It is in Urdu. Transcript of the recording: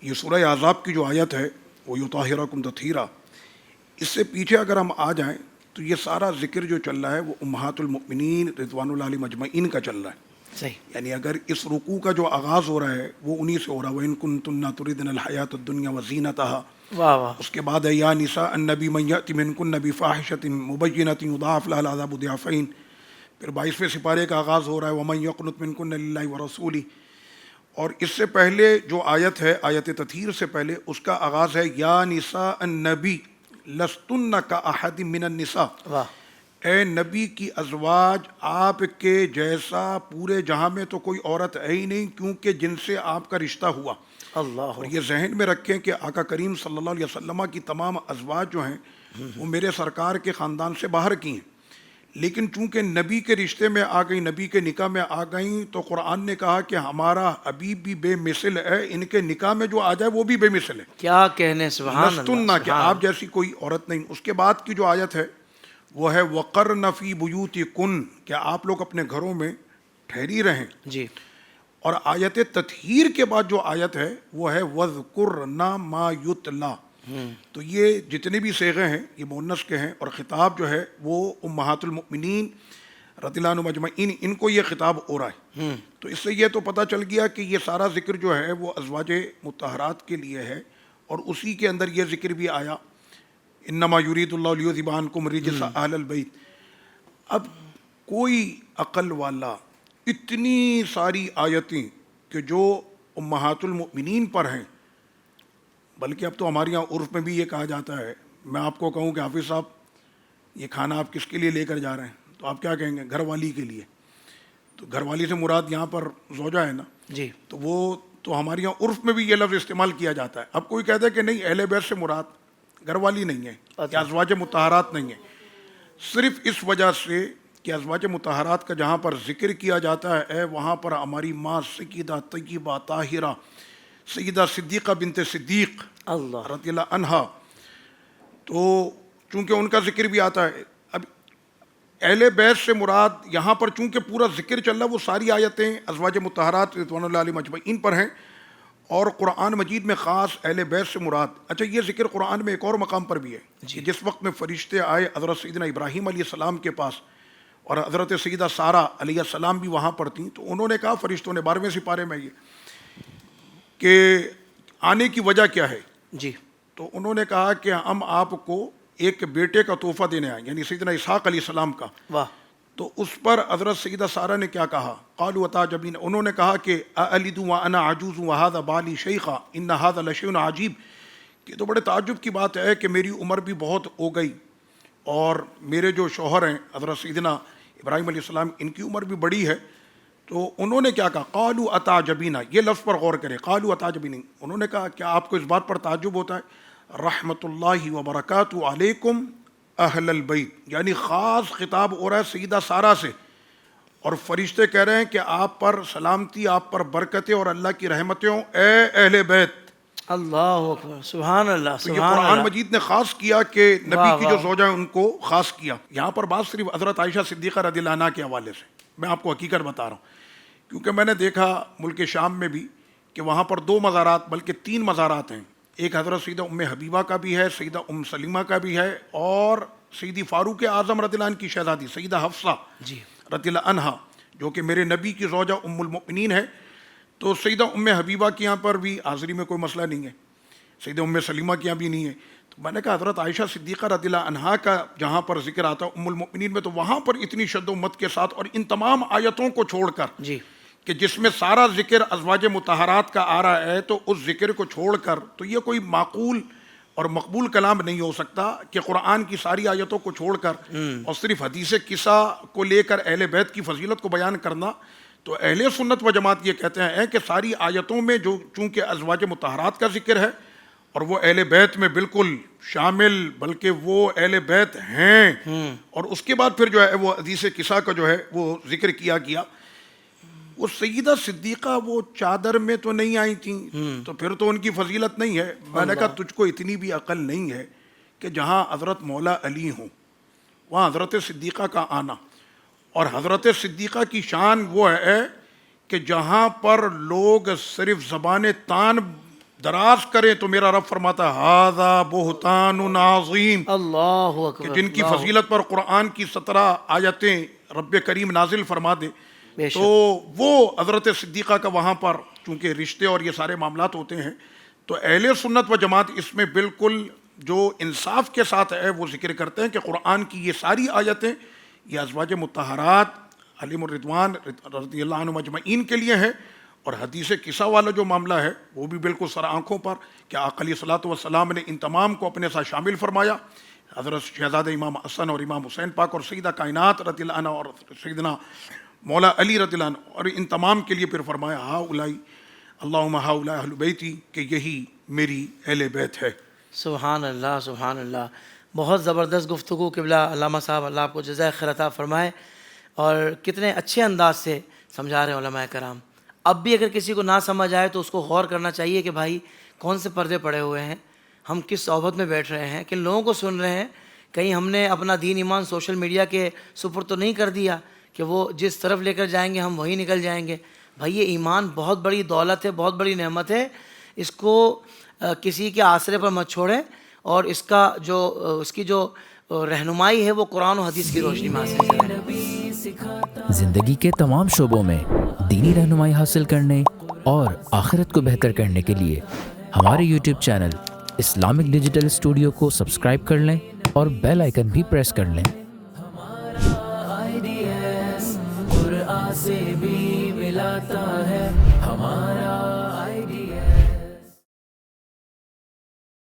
یہ سورہ احزاب کی جو آیت ہے وہ یطہرکم تطہیرا، اس سے پیچھے اگر ہم آ جائیں تو یہ سارا ذکر جو چل رہا ہے وہ امہات المؤمنین رضوان اللہ علیہم اجمعین کا چل رہا ہے. صحیح. یعنی اگر اس رکوع کا جو آغاز ہو رہا ہے وہ انہی سے ہو رہا ہے، وَإِن كُنتُنَّ تُرِدْنَ الْحَيَاةَ الدُّنْيَا وَزِينَتَهَا. واہ واہ. اس کے بعد ہے یا نساء النبی من یأتی منکن بفاحشۃ مبینۃ یضاعف لها العذاب ضعفین. پھر 22ویں سپارے کا آغاز ہو رہا ہے ومن یقنط منکن للہ ورسولہ. اور اس سے پہلے جو آیت ہے، آیت تطہیر سے پہلے، اس کا آغاز ہے یا نساء النبی لستن کاحد من النساء. واہ. اے نبی کی ازواج، آپ کے جیسا پورے جہاں میں تو کوئی عورت ہے ہی نہیں، کیونکہ جن سے آپ کا رشتہ ہوا. اللہ. اور یہ ذہن میں رکھیں کہ آقا کریم صلی اللہ علیہ وسلم کی تمام ازواج جو ہیں وہ میرے سرکار کے خاندان سے باہر کی ہیں، لیکن چونکہ نبی کے رشتے میں آ گئیں، نبی کے نکاح میں آ گئیں، تو قرآن نے کہا کہ ہمارا حبیب بھی بے مثل ہے، ان کے نکاح میں جو آ جائے وہ بھی بے مثل ہے. کیا کہنے، سبحان لستن، اللہ. کہ آپ جیسی کوئی عورت نہیں. اس کے بعد کی جو آیت ہے وہ ہے وقرن فی بیوتکن، کہ آپ لوگ اپنے گھروں میں ٹھہری رہیں. جی. اور آیت تطہیر کے بعد جو آیت ہے وہ ہے وَذْكُرْنَ مَا يُتْلَى. تو یہ جتنے بھی صیغے ہیں یہ مؤنث کے ہیں، اور خطاب جو ہے وہ امہات المؤمنین رضی اللہ عنہم اجمعین، ان کو یہ خطاب ہو رہا ہے. تو اس سے یہ تو پتہ چل گیا کہ یہ سارا ذکر جو ہے وہ ازواج مطہرات کے لیے ہے، اور اسی کے اندر یہ ذکر بھی آیا انما یرید اللہ لیذھب عنکم الرجس اہل البیت. اب کوئی عقل والا اتنی ساری آیتیں کہ جو امہات المؤمنین پر ہیں، بلکہ اب تو ہمارے یہاں عرف میں بھی یہ کہا جاتا ہے، میں آپ کو کہوں کہ حافظ صاحب یہ کھانا آپ کس کے لیے لے کر جا رہے ہیں، تو آپ کیا کہیں گے؟ گھر والی کے لیے. تو گھر والی سے مراد یہاں پر زوجہ ہے نا. جی. تو وہ تو ہمارے یہاں عرف میں بھی یہ لفظ استعمال کیا جاتا ہے. اب کوئی کہتا ہے کہ نہیں، اہل بیت سے مراد گھر والی نہیں ہے یا ازواج مطہرات نہیں ہے، صرف اس وجہ سے کہ ازواج مطہرات کا جہاں پر ذکر کیا جاتا ہے وہاں پر ہماری ماں سیدہ طیبہ طاہرہ سیدہ صدیقہ بنت صدیق اللہ. رضی اللہ عنہا، تو چونکہ ان کا ذکر بھی آتا ہے. اب اہل بیت سے مراد یہاں پر چونکہ پورا ذکر چل رہا ہے وہ ساری آیتیں ازواج مطہرات رضوان اللہ علیہم اجمعین پر ہیں، اور قرآن مجید میں خاص اہل بیت سے مراد. اچھا، یہ ذکر قرآن میں ایک اور مقام پر بھی ہے کہ جس وقت میں فرشتے آئے حضرت سیدنا ابراہیم علیہ السلام کے پاس، اور حضرت سیدہ سارہ علیہ السلام بھی وہاں پر تھیں، تو انہوں نے کہا فرشتوں نے 12ویں سپارے میں یہ کہ آنے کی وجہ کیا ہے. جی. تو انہوں نے کہا کہ ہم آپ کو ایک بیٹے کا تحفہ دینے آئے، یعنی سیدنا اسحاق علیہ السلام کا. واہ. تو اس پر حضرت سیدہ سارہ نے کیا کہا؟ قالوا اتعجبین، انہوں نے کہا کہ اَأَلِدُ وَأَنَا عَجُوزٌ وَهَذَا بَالِي شَيْخًا إِنَّ هَذَا لَشَيْءٌ عَجِيبٌ. کہ تو بڑے تعجب کی بات ہے کہ میری عمر بھی بہت ہو گئی، اور میرے جو شوہر ہیں حضرت سیدنا ابراہیم علیہ السلام، ان کی عمر بھی بڑی ہے. تو انہوں نے کیا کہا؟ قالوا اتعجبین، یہ لفظ پر غور کریں، قالوا اتعجبین. انہوں نے کہا کیا آپ کو اس بات پر تعجب ہوتا ہے؟ رحمت اللہ وبرکاتہ علیکم اہل البیت، یعنی خاص خطاب ہو رہا ہے سیدہ سارہ سے، اور فرشتے کہہ رہے ہیں کہ آپ پر سلامتی، آپ پر برکتیں اور اللہ کی رحمتیں ہوں اے اہل بیت. اللہ اکبر، سبحان اللہ. تو یہ سبحان قرآن اللہ. مجید نے خاص کیا کہ نبی واہ کی جو واہ. زوجہ ہیں ان کو خاص کیا. یہاں پر بات صرف حضرت عائشہ صدیقہ رضی اللہ عنہا کے حوالے سے، میں آپ کو حقیقت بتا رہا ہوں، کیونکہ میں نے دیکھا ملک شام میں بھی کہ وہاں پر 2 مزارات بلکہ 3 مزارات ہیں. ایک حضرت سیدہ ام حبیبہ کا بھی ہے، سیدہ ام سلیمہ کا بھی ہے، اور سیدی فاروق اعظم رضی اللہ عنہ کی شہزادی سیدہ حفصہ جی. رضی اللہ عنہا، جو کہ میرے نبی کی زوجہ ام المؤمنین ہے. تو سیدہ ام حبیبہ کے یہاں پر بھی حاضری میں کوئی مسئلہ نہیں ہے، سیدہ ام سلیمہ کے یہاں بھی نہیں ہے. تو میں نے کہا حضرت عائشہ صدیقہ رضی اللہ عنہا کا جہاں پر ذکر آتا ہے ام المؤمنین میں، تو وہاں پر اتنی شد و مت کے ساتھ اور ان تمام آیتوں کو چھوڑ کر، جی. کہ جس میں سارا ذکر ازواج مطہرات کا آ رہا ہے، تو اس ذکر کو چھوڑ کر تو یہ کوئی معقول اور مقبول کلام نہیں ہو سکتا کہ قرآن کی ساری آیتوں کو چھوڑ کر اور صرف حدیث قصہ کو لے کر اہل بیت کی فضیلت کو بیان کرنا. تو اہل سنت و جماعت یہ کہتے ہیں کہ ساری آیتوں میں جو چونکہ ازواج مطہرات کا ذکر ہے اور وہ اہل بیت میں بالکل شامل، بلکہ وہ اہل بیت ہیں، اور اس کے بعد پھر جو ہے وہ حدیث قصہ کا جو ہے وہ ذکر کیا گیا. وہ سیدہ صدیقہ وہ چادر میں تو نہیں آئی تھیں، تو پھر تو ان کی فضیلت نہیں ہے. میں نے کہا تجھ کو اتنی بھی عقل نہیں ہے کہ جہاں حضرت مولا علی ہوں وہاں حضرت صدیقہ کا آنا، اور حضرت صدیقہ کی شان وہ ہے کہ جہاں پر لوگ صرف زبان تان دراز کریں تو میرا رب فرماتا ہے ھذا بہتان عظیم، اللہ کہ اکبر، جن کی اللہ فضیلت پر قرآن کی 17 آیتیں رب کریم نازل فرما دے، بے شک۔ تو وہ حضرت صدیقہ کا وہاں پر چونکہ رشتے اور یہ سارے معاملات ہوتے ہیں، تو اہل سنت و جماعت اس میں بالکل جو انصاف کے ساتھ ہے وہ ذکر کرتے ہیں کہ قرآن کی یہ ساری آیتیں یہ ازواج مطہرات علیہم الرضوان رضی اللہ عنہم اجمعین کے لیے ہے، اور حدیث قصہ والا جو معاملہ ہے وہ بھی بالکل سر آنکھوں پر کہ آقا علیہ الصلوۃ والسلام نے ان تمام کو اپنے ساتھ شامل فرمایا، حضرت شہزادہ امام حسن اور امام حسین پاک اور سیدہ کائنات رضی اللہ عنہ اور سیدنا مولا علی رضی اللہ عنہ، اور ان تمام کے لیے پھر فرمایا ہؤلاء اللہم ہؤلاء اہل بیتی، کہ یہی میری اہل بیت ہے۔ سبحان اللہ، سبحان اللہ، بہت زبردست گفتگو قبلہ علامہ صاحب، اللہ آپ کو جزائے خیر عطا فرمائے، اور کتنے اچھے انداز سے سمجھا رہے ہیں علماء کرام۔ اب بھی اگر کسی کو نہ سمجھ آئے تو اس کو غور کرنا چاہیے کہ بھائی کون سے پردے پڑے ہوئے ہیں، ہم کس صحبت میں بیٹھ رہے ہیں، کن لوگوں کو سن رہے ہیں، کہیں ہم نے اپنا دین ایمان سوشل میڈیا کے سپرد تو نہیں کر دیا کہ وہ جس طرف لے کر جائیں گے ہم وہیں نکل جائیں گے۔ بھائی یہ ایمان بہت بڑی دولت ہے، بہت بڑی نعمت ہے، اس کو کسی کے آسرے پر مت چھوڑیں، اور اس کی جو رہنمائی ہے وہ قرآن و حدیث کی روشنی میں حاصل کریں۔ زندگی کے تمام شعبوں میں دینی رہنمائی حاصل کرنے اور آخرت کو بہتر کرنے کے لیے ہمارے YouTube channel Islamic digital studio کو سبسکرائب کر لیں اور بیل آئیکن بھی پریس کر لیں۔ قرآن سے بھی ملاتا ہے۔